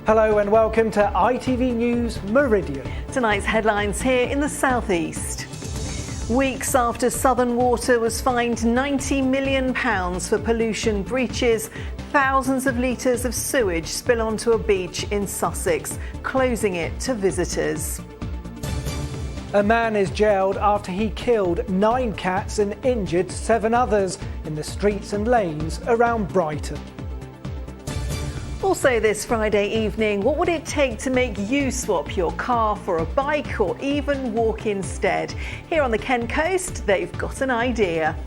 Hello and welcome to ITV News Meridian. Tonight's headlines here in the southeast. Weeks after Southern Water was fined £90 million for pollution breaches, thousands of litres of sewage spill onto a beach in Sussex, closing it to visitors. A man is jailed after he killed 9 cats and injured 7 others in the streets and lanes around Brighton. Also this Friday evening, what would it take to make you swap your car for a bike or even walk instead? Here on the Kent coast, they've got an idea.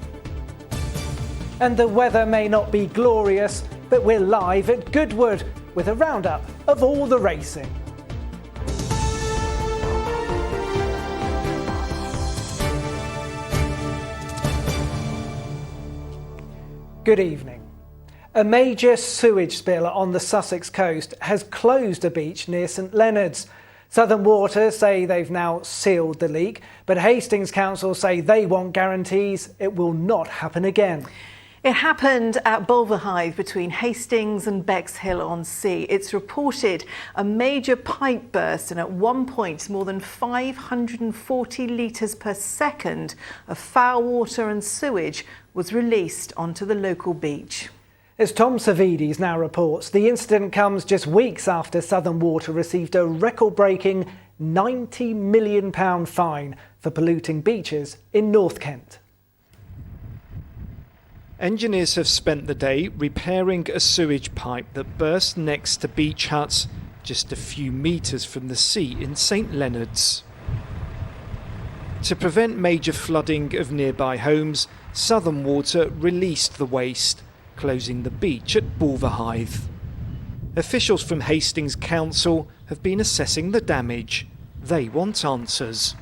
And the weather may not be glorious, but we're live at Goodwood with a roundup of all the racing. Good evening. A major sewage spill on the Sussex coast has closed a beach near St Leonard's. Southern Water say they've now sealed the leak, but Hastings Council say they want guarantees it will not happen again. It happened at Bulverhythe between Hastings and Bexhill-on-Sea. It's reported a major pipe burst and at one point more than 540 litres per second of foul water and sewage was released onto the local beach. As Tom Savides now reports, the incident comes just weeks after Southern Water received a record-breaking £90 million fine for polluting beaches in North Kent. Engineers have spent the day repairing a sewage pipe that burst next to beach huts just a few metres from the sea in St Leonard's. To prevent major flooding of nearby homes, Southern Water released the waste, closing the beach at Bulverhythe. Officials from Hastings Council have been assessing the damage. They want answers.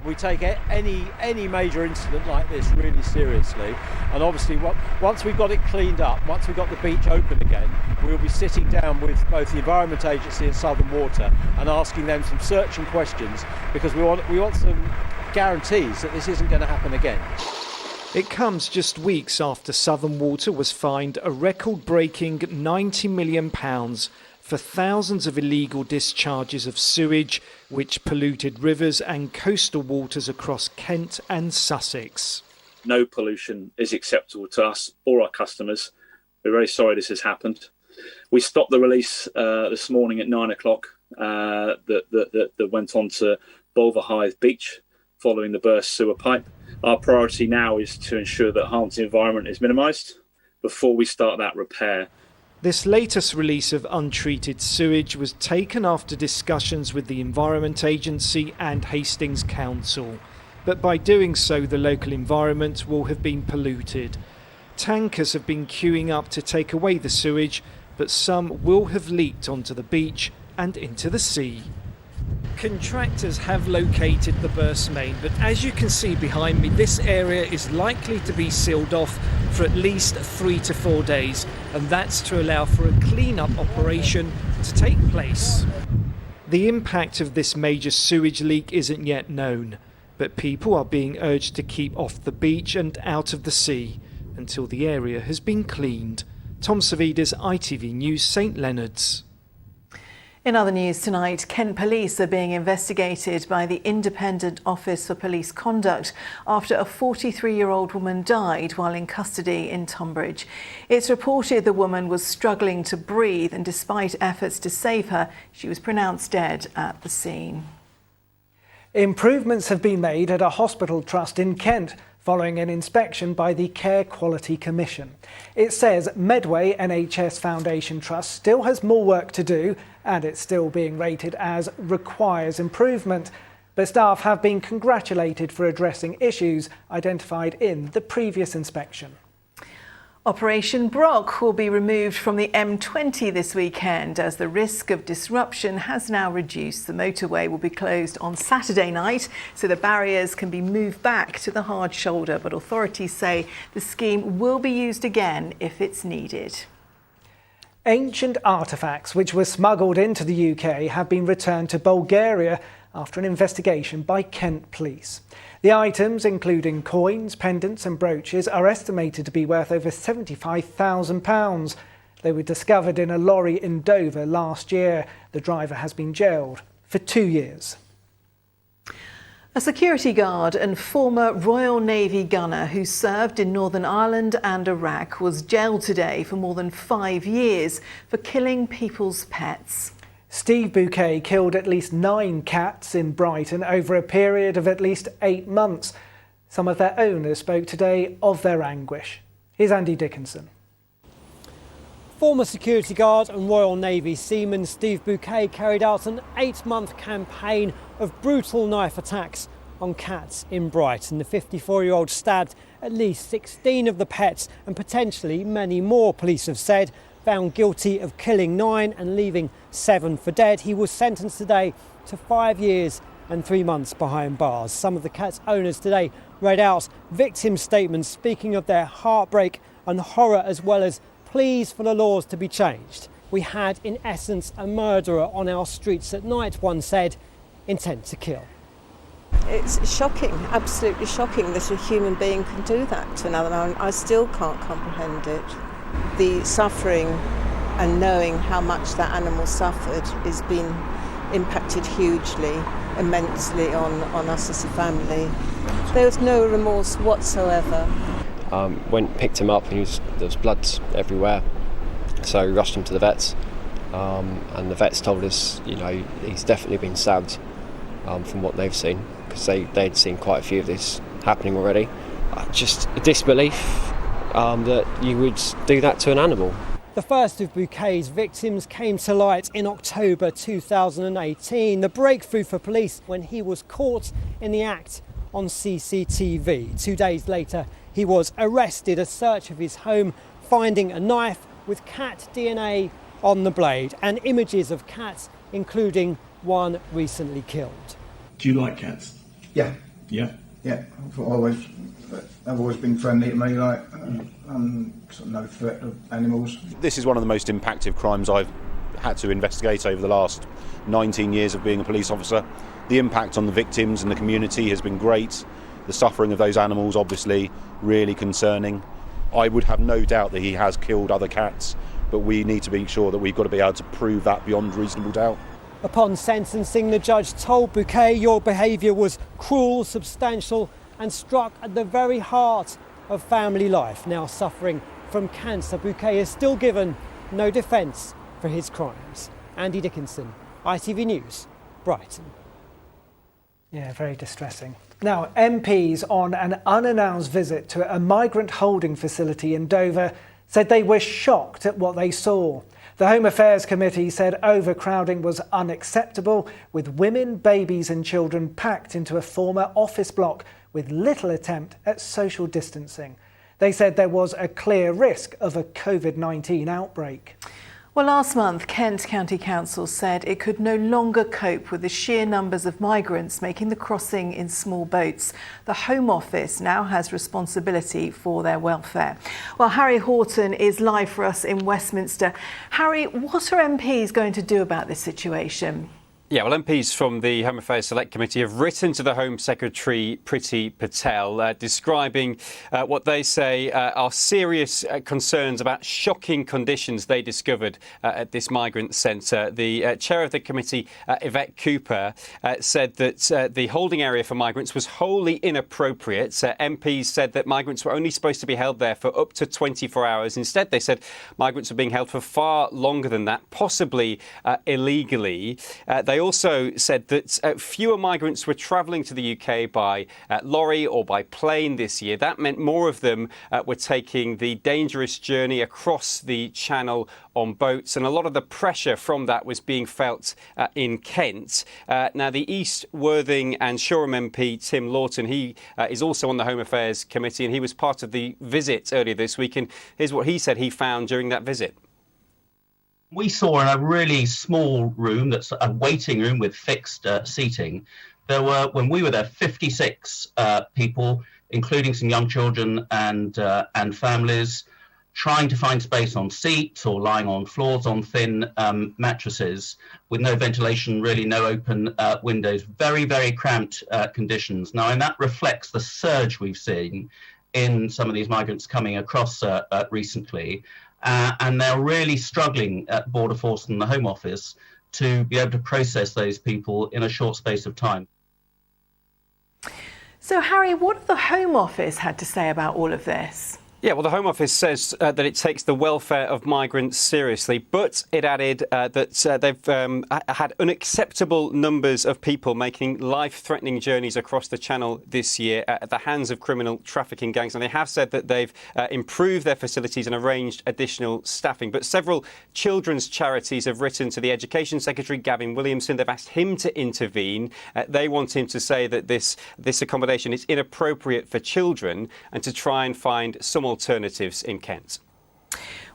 We take any major incident like this really seriously, and obviously once we've got it cleaned up, once we've got the beach open again, we'll be sitting down with both the Environment Agency and Southern Water and asking them some searching questions, because we want some guarantees that this isn't going to happen again. It comes just weeks after Southern Water was fined a record-breaking £90 million for thousands of illegal discharges of sewage which polluted rivers and coastal waters across Kent and Sussex. No pollution is acceptable to us or our customers. We're very sorry this has happened. We stopped the release this morning at 9 o'clock that went on to Bulverhythe Beach following the burst sewer pipe. Our priority now is to ensure that harm to the environment is minimised before we start that repair. This latest release of untreated sewage was taken after discussions with the Environment Agency and Hastings Council. But by doing so, the local environment will have been polluted. Tankers have been queuing up to take away the sewage, but some will have leaked onto the beach and into the sea. Contractors have located the burst main, but as you can see behind me, this area is likely to be sealed off for at least 3 to 4 days, and that's to allow for a clean-up operation to take place. The impact of this major sewage leak isn't yet known, but people are being urged to keep off the beach and out of the sea until the area has been cleaned. Tom Savides, ITV News, St Leonard's. In other news tonight, Kent Police are being investigated by the Independent Office for Police Conduct after a 43-year-old woman died while in custody in Tonbridge. It's reported the woman was struggling to breathe, and despite efforts to save her, she was pronounced dead at the scene. Improvements have been made at a hospital trust in Kent following an inspection by the Care Quality Commission. It says Medway NHS Foundation Trust still has more work to do, and it's still being rated as requires improvement. But staff have been congratulated for addressing issues identified in the previous inspection. Operation Brock will be removed from the M20 this weekend as the risk of disruption has now reduced. The motorway will be closed on Saturday night so the barriers can be moved back to the hard shoulder, but authorities say the scheme will be used again if it's needed. Ancient artefacts which were smuggled into the UK have been returned to Bulgaria after an investigation by Kent Police. The items, including coins, pendants and brooches, are estimated to be worth over £75,000. They were discovered in a lorry in Dover last year. The driver has been jailed for 2 years. A security guard and former Royal Navy gunner who served in Northern Ireland and Iraq was jailed today for more than 5 years for killing people's pets. Steve Bouquet killed at least 9 cats in Brighton over a period of at least 8 months. Some of their owners spoke today of their anguish. Here's Andy Dickinson. Former security guard and Royal Navy seaman Steve Bouquet carried out an 8-month campaign of brutal knife attacks on cats in Brighton. The 54-year-old stabbed at least 16 of the pets and potentially many more, police have said. Found guilty of killing 9 and leaving 7 for dead. He was sentenced today to 5 years and 3 months behind bars. Some of the cat's owners today read out victim statements speaking of their heartbreak and horror, as well as pleas for the laws to be changed. We had, in essence, a murderer on our streets at night, one said, intent to kill. It's shocking, absolutely shocking that a human being can do that to another man. I still can't comprehend it. The suffering and knowing how much that animal suffered has been impacted hugely, immensely on us as a family. There was no remorse whatsoever. Picked him up and there was blood everywhere, so we rushed him to the vets, and the vets told us, he's definitely been stabbed from what they've seen, because they'd seen quite a few of these happening already. Just a disbelief that you would do that to an animal. The first of Bouquet's victims came to light in October 2018, the breakthrough for police when he was caught in the act on CCTV. 2 days later, he was arrested. A search of his home, finding a knife with cat DNA on the blade and images of cats, including one recently killed. Do you like cats? Yeah. Yeah? Yeah, I've always been friendly to me, sort of no threat of animals. This is one of the most impactful crimes I've had to investigate over the last 19 years of being a police officer. The impact on the victims and the community has been great. The suffering of those animals, obviously, really concerning. I would have no doubt that he has killed other cats, but we need to be sure that we've got to be able to prove that beyond reasonable doubt. Upon sentencing, the judge told Bouquet, your behaviour was cruel, substantial and struck at the very heart of family life. Now suffering from cancer, Bouquet is still given no defence for his crimes. Andy Dickinson, ITV News, Brighton. Yeah, very distressing. Now, MPs on an unannounced visit to a migrant holding facility in Dover said they were shocked at what they saw. The Home Affairs Committee said overcrowding was unacceptable, with women, babies and children packed into a former office block with little attempt at social distancing. They said there was a clear risk of a COVID-19 outbreak. Well, last month, Kent County Council said it could no longer cope with the sheer numbers of migrants making the crossing in small boats. The Home Office now has responsibility for their welfare. Well, Harry Horton is live for us in Westminster. Harry, what are MPs going to do about this situation? Yeah, well, MPs from the Home Affairs Select Committee have written to the Home Secretary, Priti Patel, describing what they say are serious concerns about shocking conditions they discovered at this migrant centre. The chair of the committee, Yvette Cooper, said that the holding area for migrants was wholly inappropriate. MPs said that migrants were only supposed to be held there for up to 24 hours. Instead, they said migrants were being held for far longer than that, possibly illegally. They also said that fewer migrants were travelling to the UK by lorry or by plane this year. That meant more of them were taking the dangerous journey across the Channel on boats, and a lot of the pressure from that was being felt in Kent. Now, the East Worthing and Shoreham MP Tim Lawton, he is also on the Home Affairs Committee, and he was part of the visit earlier this week, and here's what he said he found during that visit. We saw in a really small room, that's a waiting room with fixed seating, there were, when we were there, 56 people, including some young children and families, trying to find space on seats or lying on floors on thin mattresses with no ventilation, really no open windows, very, very cramped conditions. Now, and that reflects the surge we've seen in some of these migrants coming across recently. and they're really struggling at Border Force and the Home Office to be able to process those people in a short space of time. So, Harry, what have the Home Office had to say about all of this? Yeah, well, the Home Office says that it takes the welfare of migrants seriously, but it added that they've had unacceptable numbers of people making life-threatening journeys across the Channel this year at the hands of criminal trafficking gangs. And they have said that they've improved their facilities and arranged additional staffing. But several children's charities have written to the Education Secretary, Gavin Williamson. They've asked him to intervene. They want him to say that this accommodation is inappropriate for children and to try and find some alternatives in Kent.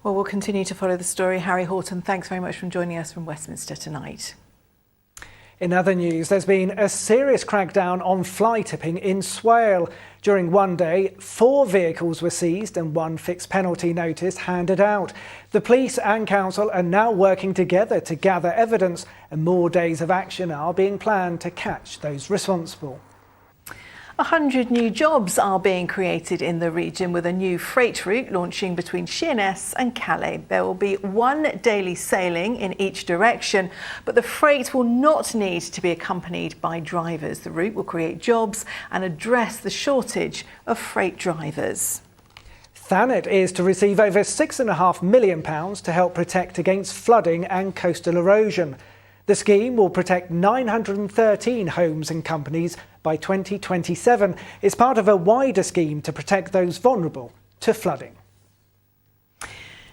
Well, we'll continue to follow the story. Harry Horton, thanks very much for joining us from Westminster tonight. In other news, there's been a serious crackdown on fly tipping in Swale. During one day, 4 vehicles were seized and 1 fixed penalty notice handed out. The police and council are now working together to gather evidence, and more days of action are being planned to catch those responsible. 100 new jobs are being created in the region with a new freight route launching between Sheerness and Calais. There will be 1 daily sailing in each direction, but the freight will not need to be accompanied by drivers. The route will create jobs and address the shortage of freight drivers. Thanet is to receive over £6.5 million to help protect against flooding and coastal erosion. The scheme will protect 913 homes and companies by 2027. It's part of a wider scheme to protect those vulnerable to flooding.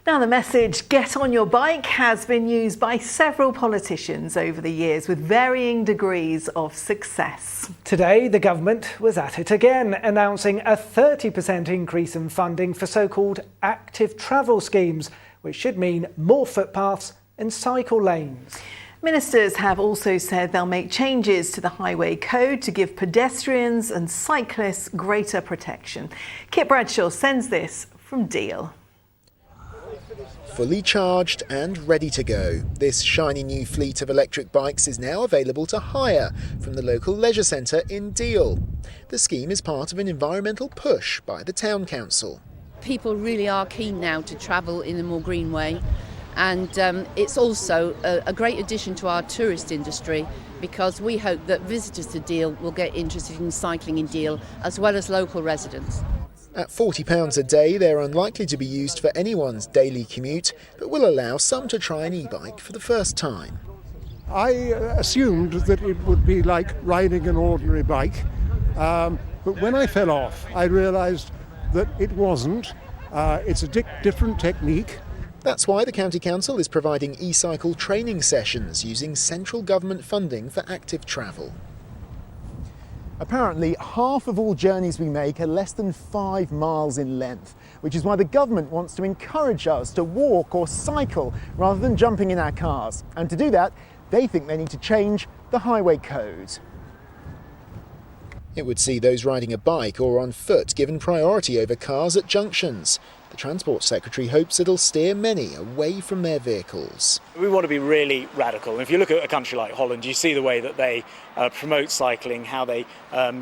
Now, the message, get on your bike, has been used by several politicians over the years with varying degrees of success. Today, the government was at it again, announcing a 30% increase in funding for so-called active travel schemes, which should mean more footpaths and cycle lanes. Ministers have also said they'll make changes to the highway code to give pedestrians and cyclists greater protection. Kit Bradshaw sends this from Deal. Fully charged and ready to go, this shiny new fleet of electric bikes is now available to hire from the local leisure centre in Deal. The scheme is part of an environmental push by the Town Council. People really are keen now to travel in a more green way. And it's also a great addition to our tourist industry, because we hope that visitors to Deal will get interested in cycling in Deal as well as local residents. At £40 a day, they're unlikely to be used for anyone's daily commute, but will allow some to try an e-bike for the first time. I assumed that it would be like riding an ordinary bike, but when I fell off, I realised that it wasn't. It's a different technique. That's why the County Council is providing e-cycle training sessions using central government funding for active travel. Apparently, half of all journeys we make are less than 5 miles in length, which is why the government wants to encourage us to walk or cycle rather than jumping in our cars. And to do that, they think they need to change the highway code. It would see those riding a bike or on foot given priority over cars at junctions. The Transport Secretary hopes it'll steer many away from their vehicles. We want to be really radical. And if you look at a country like Holland, you see the way that they promote cycling, how they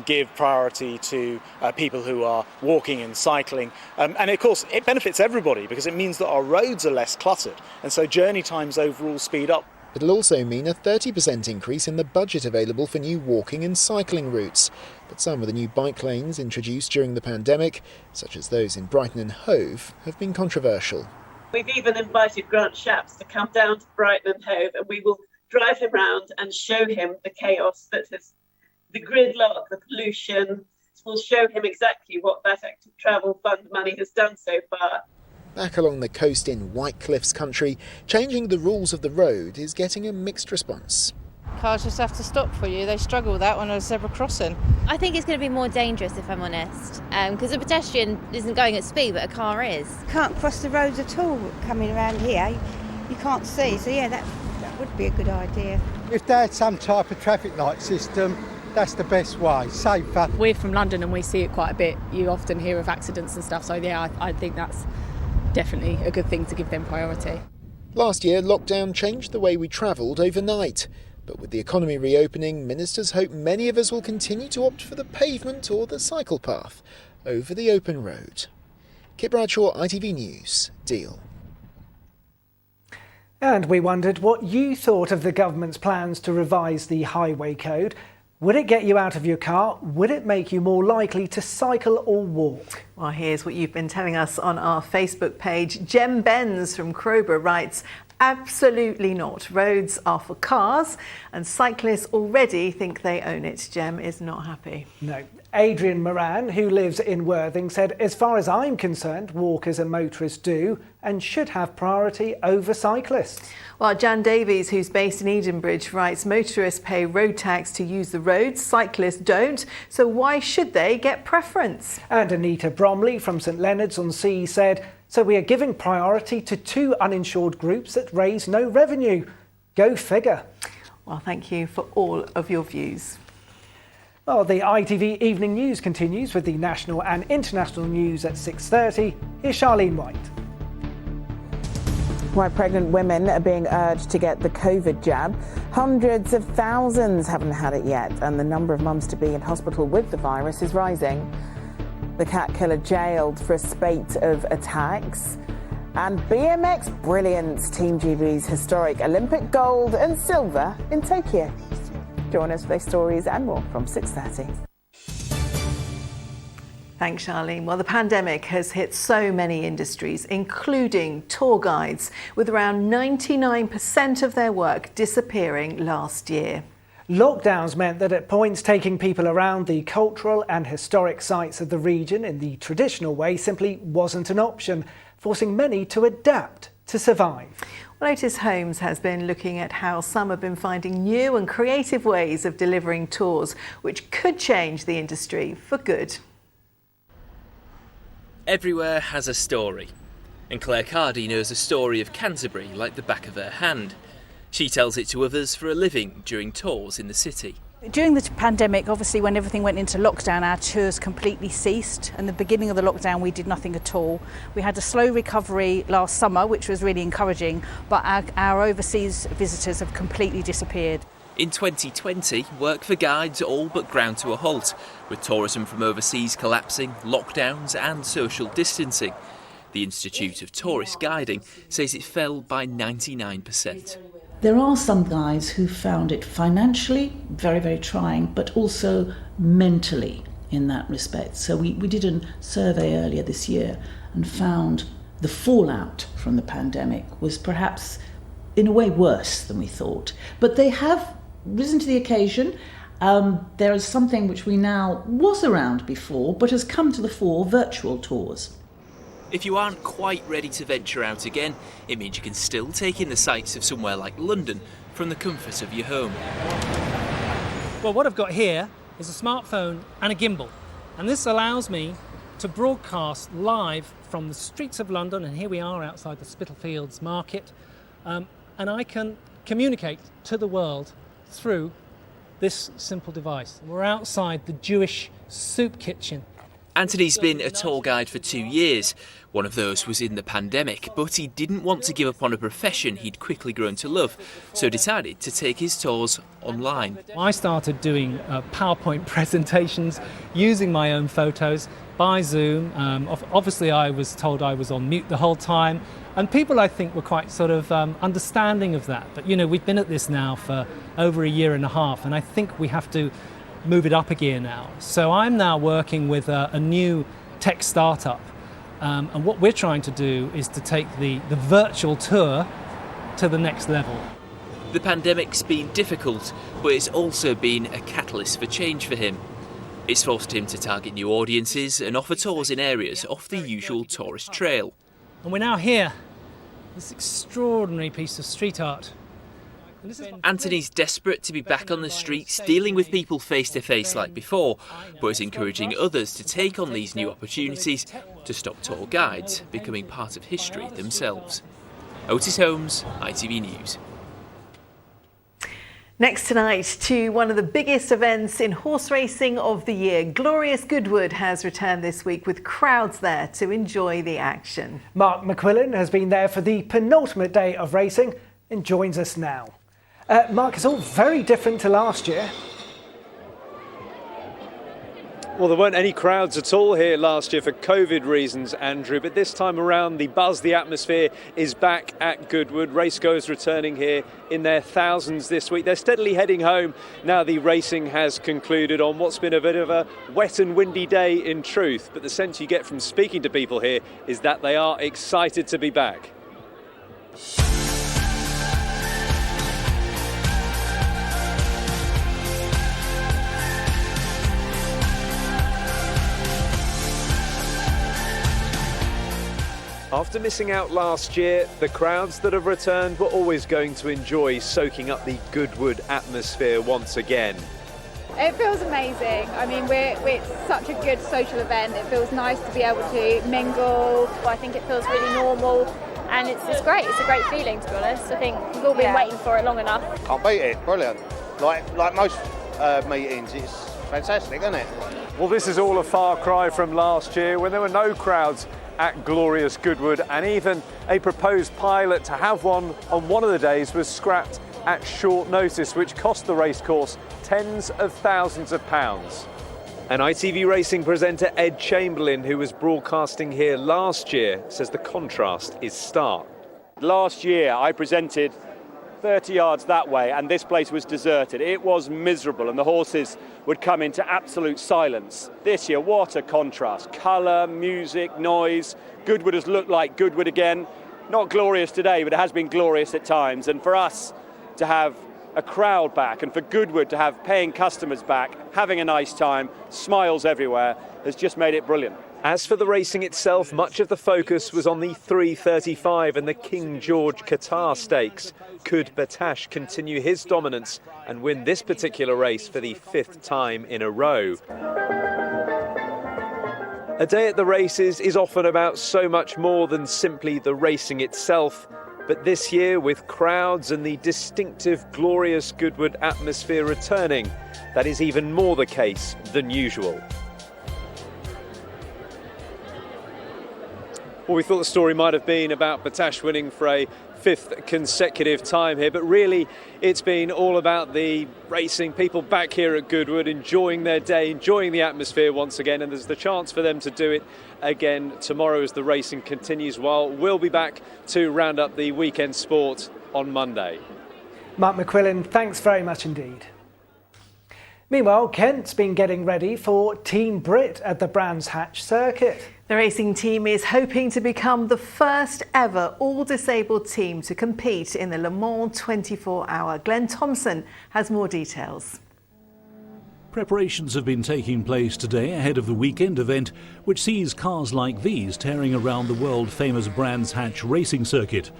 give priority to people who are walking and cycling. And of course, it benefits everybody because it means that our roads are less cluttered. And so journey times overall speed up. It'll also mean a 30% increase in the budget available for new walking and cycling routes. But some of the new bike lanes introduced during the pandemic, such as those in Brighton and Hove, have been controversial. We've even invited Grant Shapps to come down to Brighton and Hove, and we will drive him round and show him the chaos that is the gridlock, the pollution. We'll show him exactly what that Active Travel Fund money has done so far. Back along the coast in White Cliffs country, changing the rules of the road is getting a mixed response. Cars just have to stop for you. They struggle with that on a zebra crossing. I think it's going to be more dangerous, if I'm honest, because a pedestrian isn't going at speed, but a car is. Can't cross the roads at all coming around here. You can't see, so yeah, that would be a good idea. If they had some type of traffic light system, that's the best way, safer. We're from London and we see it quite a bit. You often hear of accidents and stuff, so yeah, I think that's definitely a good thing to give them priority. Last year, lockdown changed the way we travelled overnight. But with the economy reopening, ministers hope many of us will continue to opt for the pavement or the cycle path over the open road. Kit Bradshaw, ITV News, Deal. And we wondered what you thought of the government's plans to revise the highway code. Would it get you out of your car? Would it make you more likely to cycle or walk? Well, here's what you've been telling us on our Facebook page. Jem Benz from Crowborough writes, absolutely not. Roads are for cars and cyclists already think they own it. Jem is not happy. No. Adrian Moran, who lives in Worthing, said, as far as I'm concerned, walkers and motorists do and should have priority over cyclists. Well, Jan Davies, who's based in Edenbridge, writes, motorists pay road tax to use the roads, cyclists don't, so why should they get preference? And Anita Bromley from St Leonards-on-Sea said, so we are giving priority to two uninsured groups that raise no revenue. Go figure. Well, thank you for all of your views. Well, the ITV Evening News continues with the national and international news at 6:30. Here's Charlene White. Why pregnant women are being urged to get the COVID jab. Hundreds of thousands haven't had it yet, and the number of mums to be in hospital with the virus is rising. The cat killer jailed for a spate of attacks. And BMX brilliance, Team GB's historic Olympic gold and silver in Tokyo. Join us for those stories and more from 6:30. Thanks, Charlene. Well, the pandemic has hit so many industries, including tour guides, with around 99% of their work disappearing last year. Lockdowns meant that at points taking people around the cultural and historic sites of the region in the traditional way simply wasn't an option, forcing many to adapt to survive. Well, Otis Holmes has been looking at how some have been finding new and creative ways of delivering tours, which could change the industry for good. Everywhere has a story, and Claire Cardy knows the story of Canterbury like the back of her hand. She tells it to others for a living during tours in the city. During the pandemic, obviously when everything went into lockdown, our tours completely ceased. And the beginning of the lockdown, we did nothing at all. We had a slow recovery last summer, which was really encouraging, but our overseas visitors have completely disappeared. In 2020, work for guides all but ground to a halt, with tourism from overseas collapsing, lockdowns and social distancing. The Institute of Tourist Guiding says it fell by 99%. There are some guides who found it financially very, very trying, but also mentally in that respect. So we did a survey earlier this year and found the fallout from the pandemic was perhaps in a way worse than we thought. But they have risen to the occasion. There is something which we now was around before, but has come to the fore, virtual tours. If you aren't quite ready to venture out again, it means you can still take in the sights of somewhere like London from the comfort of your home. Well, what I've got here is a smartphone and a gimbal, and this allows me to broadcast live from the streets of London, and here we are outside the Spitalfields Market, and I can communicate to the world through this simple device. We're outside the Jewish soup kitchen. Anthony's been a tour guide for 2 years. One of those was in the pandemic, but he didn't want to give up on a profession he'd quickly grown to love, so decided to take his tours online. I started doing PowerPoint presentations using my own photos by Zoom. Obviously I was told I was on mute the whole time, and people I think were quite sort of understanding of that. But you know, we've been at this now for over a year and a half, and I think we have to move it up a gear now. So I'm now working with a new tech startup, and what we're trying to do is to take the virtual tour to the next level. The pandemic's been difficult, but it's also been a catalyst for change for him. It's forced him to target new audiences and offer tours in areas off the usual tourist trail. And we're now here, this extraordinary piece of street art. Anthony's desperate to be back on the streets, dealing with people face to face like before, but is encouraging others to take on these new opportunities to stop tour guides becoming part of history themselves. Otis Holmes, ITV News. Next tonight to one of the biggest events in horse racing of the year. Glorious Goodwood has returned this week with crowds there to enjoy the action. Mark McQuillan has been there for the penultimate day of racing and joins us now. Mark, it's all very different to last year. Well, there weren't any crowds at all here last year for COVID reasons, Andrew, but this time around the buzz, the atmosphere is back at Goodwood. Racegoers returning here in their thousands this week. They're steadily heading home now the racing has concluded on what's been a bit of a wet and windy day in truth, but the sense you get from speaking to people here is that they are excited to be back. After missing out last year, the crowds that have returned were always going to enjoy soaking up the Goodwood atmosphere once again. It feels amazing. I mean, we're such a good social event. It feels nice to be able to mingle. I think it feels really normal, and it's great. It's a great feeling, to be honest. I think we've all been waiting for it long enough. Can't beat it. Brilliant. Like most meetings, it's fantastic, isn't it? Well, this is all a far cry from last year when there were no crowds at glorious Goodwood, and even a proposed pilot to have one on one of the days was scrapped at short notice, which cost the racecourse tens of thousands of pounds. And ITV Racing presenter Ed Chamberlain, who was broadcasting here last year, says the contrast is stark. Last year I presented 30 yards that way and this place was deserted. It was miserable and the horses would come into absolute silence. This year, what a contrast. Colour, music, noise. Goodwood has looked like Goodwood again. Not glorious today, but it has been glorious at times. And for us to have a crowd back and for Goodwood to have paying customers back, having a nice time, smiles everywhere, has just made it brilliant. As for the racing itself, much of the focus was on the 335 and the King George Qatar Stakes. Could Batash continue his dominance and win this particular race for the 5th time in a row? A day at the races is often about so much more than simply the racing itself. But this year, with crowds and the distinctive, glorious Goodwood atmosphere returning, that is even more the case than usual. Well, we thought the story might have been about Batash winning for a 5th consecutive time here, but really it's been all about the racing, people back here at Goodwood enjoying their day, enjoying the atmosphere once again, and there's the chance for them to do it again tomorrow as the racing continues, while we'll be back to round up the weekend sport on Monday. Mark McQuillan, thanks very much indeed. Meanwhile, Kent's been getting ready for Team Brit at the Brands Hatch circuit. The racing team is hoping to become the first ever all-disabled team to compete in the Le Mans 24-hour. Glenn Thompson has more details. Preparations have been taking place today ahead of the weekend event, which sees cars like these tearing around the world-famous Brands Hatch racing circuit.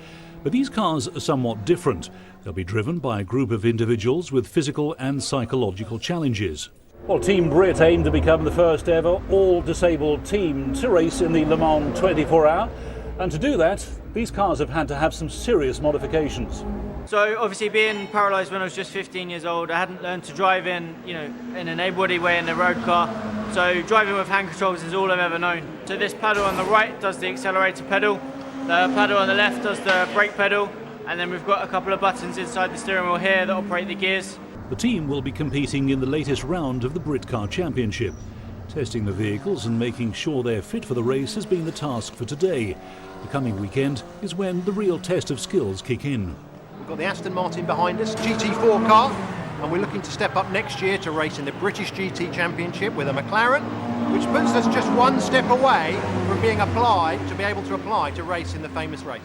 But these cars are somewhat different. They'll be driven by a group of individuals with physical and psychological challenges. Well, Team Brit aim to become the first ever all-disabled team to race in the Le Mans 24-hour. And to do that, these cars have had to have some serious modifications. So obviously being paralysed when I was just 15 years old, I hadn't learned to drive in an able-bodied way in the road car. So driving with hand controls is all I've ever known. So this paddle on the right does the accelerator pedal, the paddle on the left does the brake pedal, and then we've got a couple of buttons inside the steering wheel here that operate the gears. The team will be competing in the latest round of the Brit Car Championship. Testing the vehicles and making sure they're fit for the race has been the task for today. The coming weekend is when the real test of skills kick in. We've got the Aston Martin behind us, GT4 car, and we're looking to step up next year to race in the British GT Championship with a McLaren, which puts us just one step away from being applied to be able to apply to race in the famous race.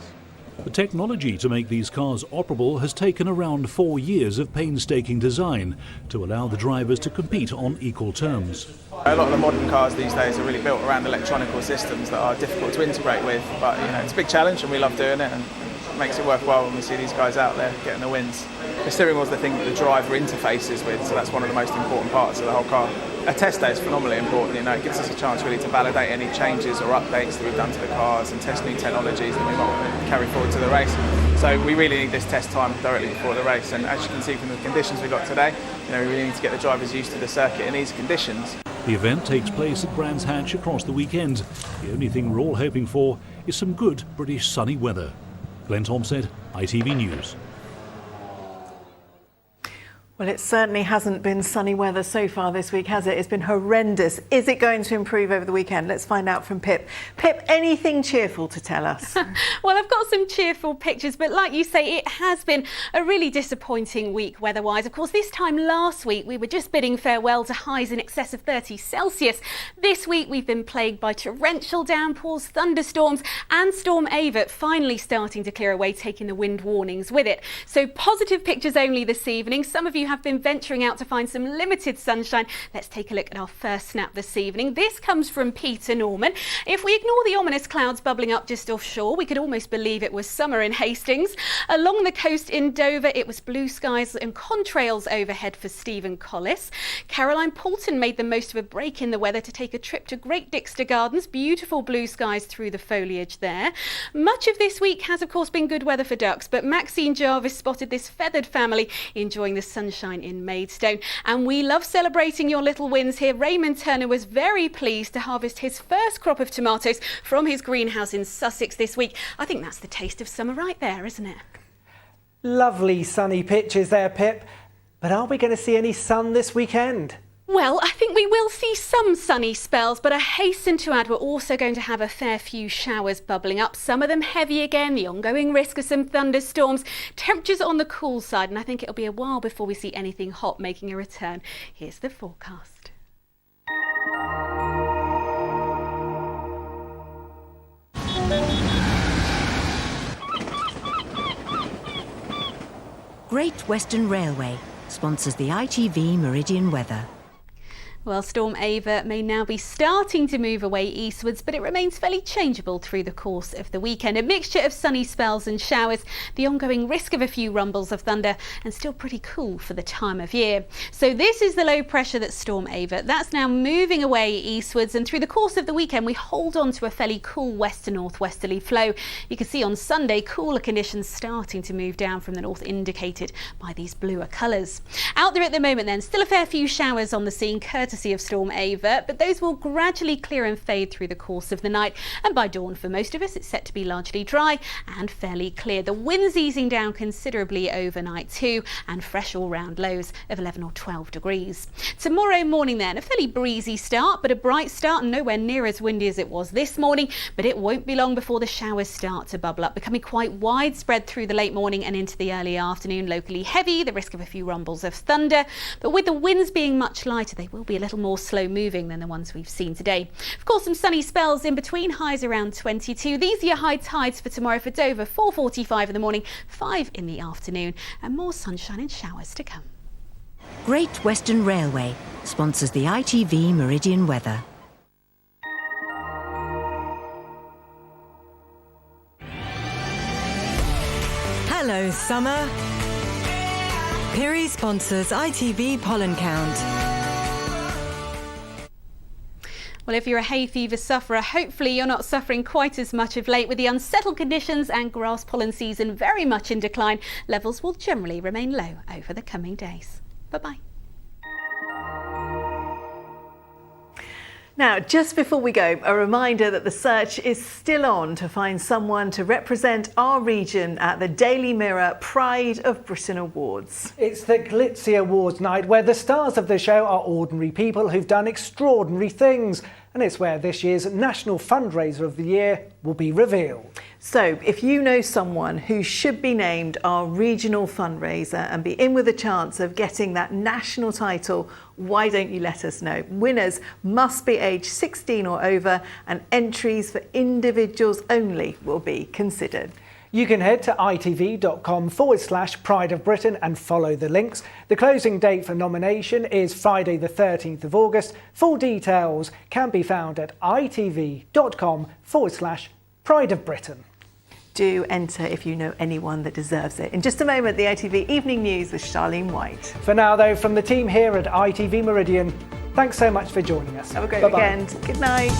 The technology to make these cars operable has taken around 4 years of painstaking design to allow the drivers to compete on equal terms. A lot of the modern cars these days are really built around electronical systems that are difficult to integrate with, but it's a big challenge and we love doing it, and it makes it worthwhile when we see these guys out there getting the wins. The steering wheel is the thing that the driver interfaces with, so that's one of the most important parts of the whole car. A test day is phenomenally important, it gives us a chance really to validate any changes or updates that we've done to the cars and test new technologies that we might carry forward to the race. So we really need this test time directly before the race, and as you can see from the conditions we've got today, we really need to get the drivers used to the circuit in these conditions. The event takes place at Brands Hatch across the weekend. The only thing we're all hoping for is some good British sunny weather. Glenn Thompson, ITV News. Well, it certainly hasn't been sunny weather so far this week, has it? It's been horrendous. Is it going to improve over the weekend? Let's find out from Pip. Pip, anything cheerful to tell us? Well, I've got some cheerful pictures, but like you say, it has been a really disappointing week weather-wise. Of course, this time last week, we were just bidding farewell to highs in excess of 30 Celsius. This week, we've been plagued by torrential downpours, thunderstorms, and Storm Ava finally starting to clear away, taking the wind warnings with it. So positive pictures only this evening. Some of you have been venturing out to find some limited sunshine. Let's take a look at our first snap this evening. This comes from Peter Norman. If we ignore the ominous clouds bubbling up just offshore, we could almost believe it was summer in Hastings. Along the coast in Dover, it was blue skies and contrails overhead for Stephen Collis. Caroline Poulton made the most of a break in the weather to take a trip to Great Dixter Gardens. Beautiful blue skies through the foliage there. Much of this week has, of course, been good weather for ducks, but Maxine Jarvis spotted this feathered family enjoying the sunshine in Maidstone. And we love celebrating your little wins here. Raymond Turner was very pleased to harvest his first crop of tomatoes from his greenhouse in Sussex this week. I think that's the taste of summer right there, isn't it? Lovely sunny pictures there, Pip. But are we going to see any sun this weekend? Well, I think we will see some sunny spells, but I hasten to add we're also going to have a fair few showers bubbling up, some of them heavy again, the ongoing risk of some thunderstorms. Temperatures on the cool side, and I think it'll be a while before we see anything hot making a return. Here's the forecast. Great Western Railway sponsors the ITV Meridian weather. Well, Storm Ava may now be starting to move away eastwards, but it remains fairly changeable through the course of the weekend. A mixture of sunny spells and showers, the ongoing risk of a few rumbles of thunder, and still pretty cool for the time of year. So this is the low pressure that's Storm Ava. That's now moving away eastwards, and through the course of the weekend, we hold on to a fairly cool west to northwesterly flow. You can see on Sunday, cooler conditions starting to move down from the north, indicated by these bluer colours. Out there at the moment then, still a fair few showers on the scene, courtesy of Storm Ava, but those will gradually clear and fade through the course of the night, and by dawn for most of us it's set to be largely dry and fairly clear. The wind's easing down considerably overnight too, and fresh all-round lows of 11 or 12 degrees. Tomorrow morning then, a fairly breezy start, but a bright start and nowhere near as windy as it was this morning, but it won't be long before the showers start to bubble up, becoming quite widespread through the late morning and into the early afternoon. Locally heavy, the risk of a few rumbles of thunder, but with the winds being much lighter, they will be a little more slow moving than the ones we've seen today. Of course, some sunny spells in between, highs around 22. These are your high tides for tomorrow for Dover, 4:45 in the morning, 5 in the afternoon, and more sunshine and showers to come. Great Western Railway sponsors the ITV Meridian weather. Hello, summer. Piri sponsors ITV Pollen Count. Well, if you're a hay fever sufferer, hopefully you're not suffering quite as much of late. With the unsettled conditions and grass pollen season very much in decline, levels will generally remain low over the coming days. Bye-bye. Now, just before we go, a reminder that the search is still on to find someone to represent our region at the Daily Mirror Pride of Britain Awards. It's the glitzy awards night where the stars of the show are ordinary people who've done extraordinary things. And it's where this year's National Fundraiser of the Year will be revealed. So if you know someone who should be named our regional fundraiser and be in with a chance of getting that national title, why don't you let us know? Winners must be aged 16 or over, and entries for individuals only will be considered. You can head to itv.com/Pride of Britain and follow the links. The closing date for nomination is Friday the 13th of August. Full details can be found at itv.com/Pride of Britain. Do enter if you know anyone that deserves it. In just a moment, the ITV Evening News with Charlene White. For now though, from the team here at ITV Meridian, thanks so much for joining us. Have a great Bye-bye. weekend. Good night.